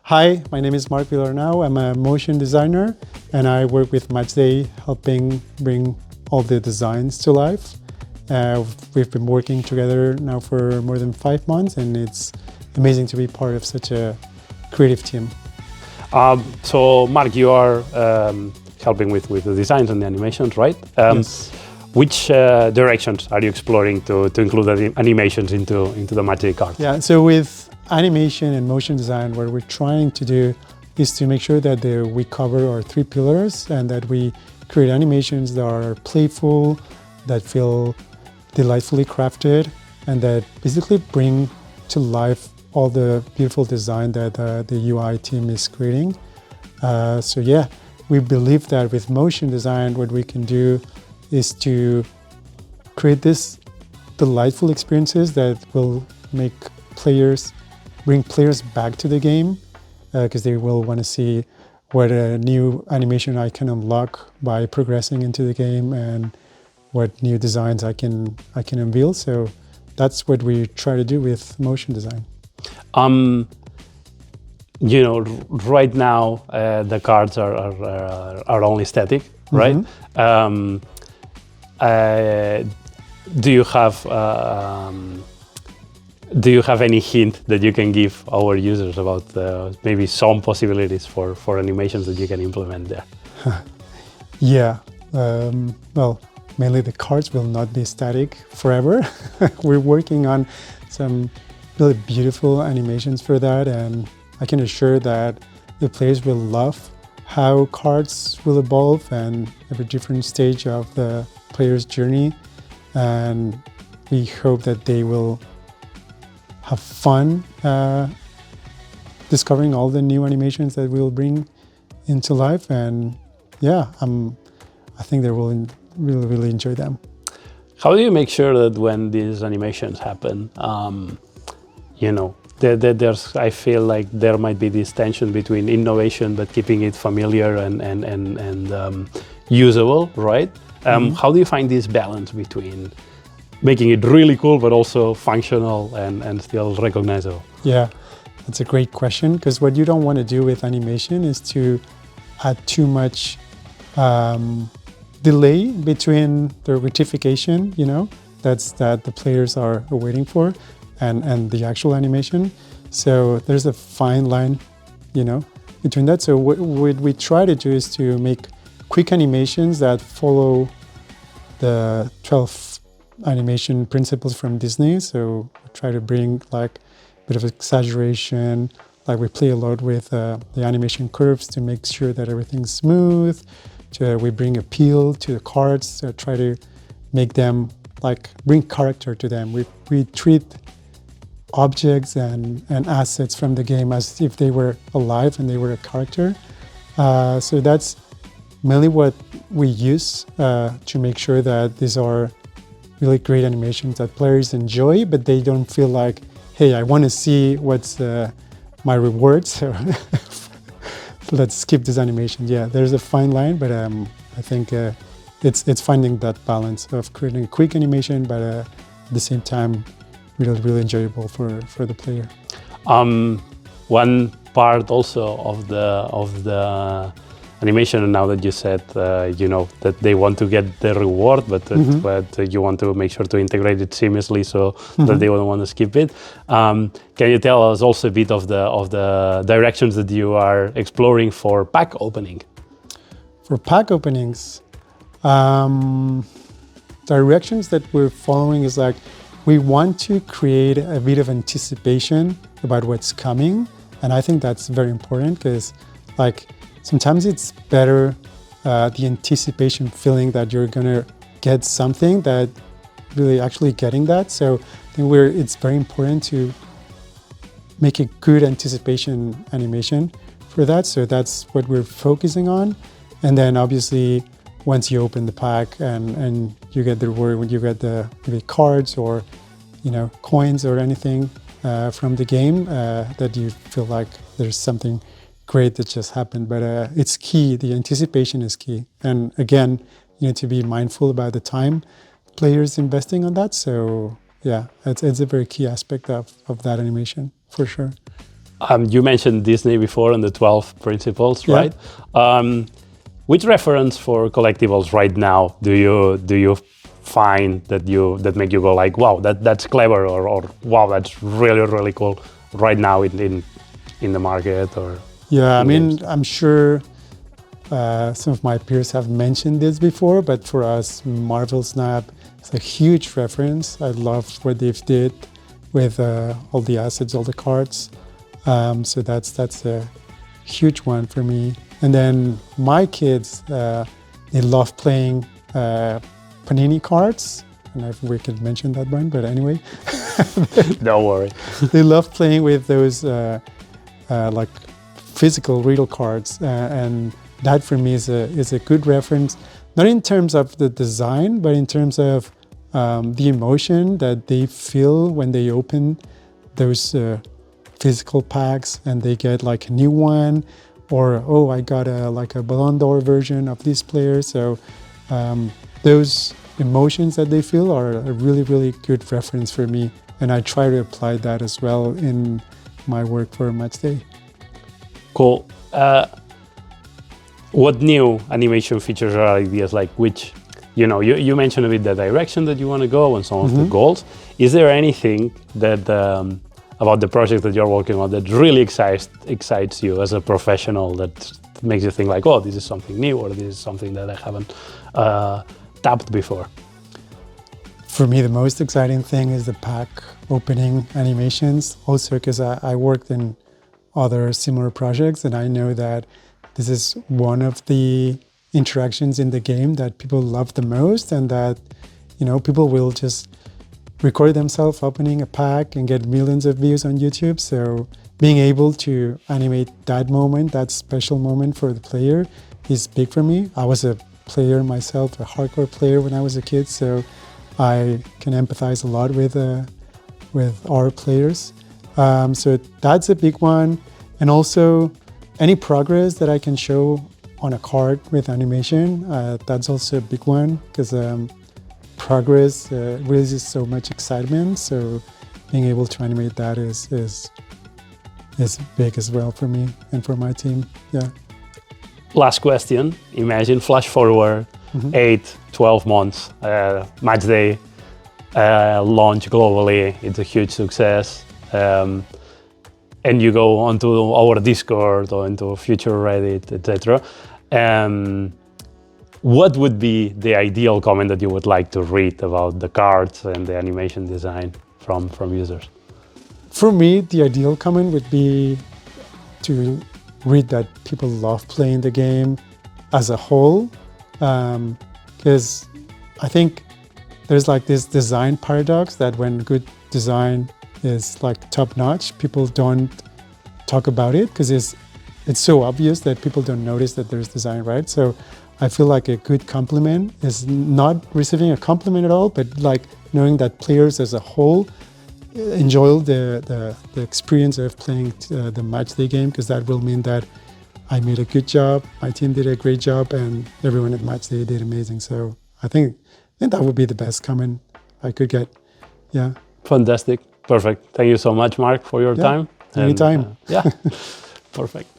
Hi, my name is Marc Vilarnau. I'm a motion designer and I work with Matchday helping bring all the designs to life. We've been working together now for more than 5 months and it's amazing to be part of such a creative team. So Marc, you are helping with the designs and the animations, right? Yes. Which directions are you exploring to include the animations into the Matchday card? Yeah, so with animation and motion design, what we're trying to do is to make sure that we cover our 3 pillars and that we create animations that are playful, that feel delightfully crafted, and that basically bring to life all the beautiful design that the UI team is creating. So yeah, we believe that with motion design, what we can do is to create this delightful experiences that will bring players back to the game because they will want to see what a new animation I can unlock by progressing into the game and what new designs I can unveil. So that's what we try to do with motion design. You know, right now the cards are only static, right? Mm-hmm. Do you have any hint that you can give our users about maybe some possibilities for animations that you can implement there? Yeah, well, mainly the cards will not be static forever. We're working on some really beautiful animations for that, and I can assure that the players will love how cards will evolve and every different stage of the player's journey. And we hope that they will have fun discovering all the new animations that we'll bring into life. And yeah, I think they will really enjoy them. How do you make sure that when these animations happen, you know, I feel like there might be this tension between innovation but keeping it familiar and usable, right? Mm-hmm. How do you find this balance between making it really cool but also functional and still recognizable? Yeah, that's a great question, because what you don't want to do with animation is to add too much delay between the gratification, that the players are waiting for and the actual animation. So there's a fine line, between that. So what we try to do is to make quick animations that follow the 12 animation principles from Disney. So we try to bring like a bit of exaggeration, like we play a lot with the animation curves to make sure that everything's smooth. We bring appeal to the cards, try to make them bring character to them. We treat objects and assets from the game as if they were alive and they were a character. So that's mainly what we use to make sure that these are really great animations that players enjoy, but they don't feel like, hey, I want to see what's my reward, so let's skip this animation. Yeah, there's a fine line, but I think it's finding that balance of creating a quick animation, but at the same time, really enjoyable for the player. One part also of the animation, now that you said, that they want to get the reward, but you want to make sure to integrate it seamlessly so that they don't want to skip it. Can you tell us also a bit of the directions that you are exploring for pack opening? For pack openings, directions that we're following is we want to create a bit of anticipation about what's coming. And I think that's very important because sometimes it's better the anticipation feeling that you're gonna get something that really actually getting that. So I think it's very important to make a good anticipation animation for that. So that's what we're focusing on. And then obviously once you open the pack and you get the reward, when you get maybe cards or coins or anything from the game that you feel like there's something great that just happened. But it's key, the anticipation is key. And again, you need to be mindful about the time players investing on that. So yeah, it's a very key aspect of that animation for sure. You mentioned Disney before and the 12 principles, Yeah. right? Which reference for collectibles right now do you find that make you go like, wow, that's clever, or wow, that's really cool right now in the market or Yeah, I in mean, games? I'm sure some of my peers have mentioned this before, but for us, Marvel Snap is a huge reference. I love what they've did with all the assets, all the cards. So that's a huge one for me. And then my kids, they love playing Panini cards. I don't know if we could mention that one, but anyway, Don't worry. they love playing with those like physical real cards, and that for me is a good reference, not in terms of the design, but in terms of the emotion that they feel when they open those physical packs and they get like a new one, or oh, I got like a Ballon d'Or version of this player. So those emotions that they feel are a really good reference for me, and I try to apply that as well in my work for Matchday. Cool. What new animation features or ideas, like which, you mentioned a bit the direction that you want to go and some of the goals. Is there anything that about the project that you're working on that really excites you as a professional, that makes you think like, oh, this is something new, or this is something that I haven't tapped before? For me, the most exciting thing is the pack opening animations, also because I worked in other similar projects, and I know that this is one of the interactions in the game that people love the most, and that people will just record themselves opening a pack and get millions of views on YouTube. So being able to animate that moment, that special moment for the player, is big for me. I was a player myself, a hardcore player when I was a kid, so I can empathize a lot with our players. So that's a big one. And also any progress that I can show on a card with animation, that's also a big one, because progress raises so much excitement. So being able to animate that is big as well for me and for my team. Yeah. Last question. Imagine flash forward 8-12 months, Matchday launch globally, it's a huge success, and you go onto our Discord or into future Reddit, etc. What would be the ideal comment that you would like to read about the cards and the animation design from users? For me, the ideal comment would be to read that people love playing the game as a whole, because I think there's like this design paradox that when good design is like top notch, people don't talk about it because it's so obvious that people don't notice that there's design, right? So I feel like a good compliment is not receiving a compliment at all, but like knowing that players as a whole enjoy the experience of playing the Matchday game, because that will mean that I made a good job, my team did a great job, and everyone at Matchday did amazing. So I think that would be the best comment I could get. Yeah. Fantastic. Perfect. Thank you so much, Marc, for your time. Anytime. Yeah, perfect.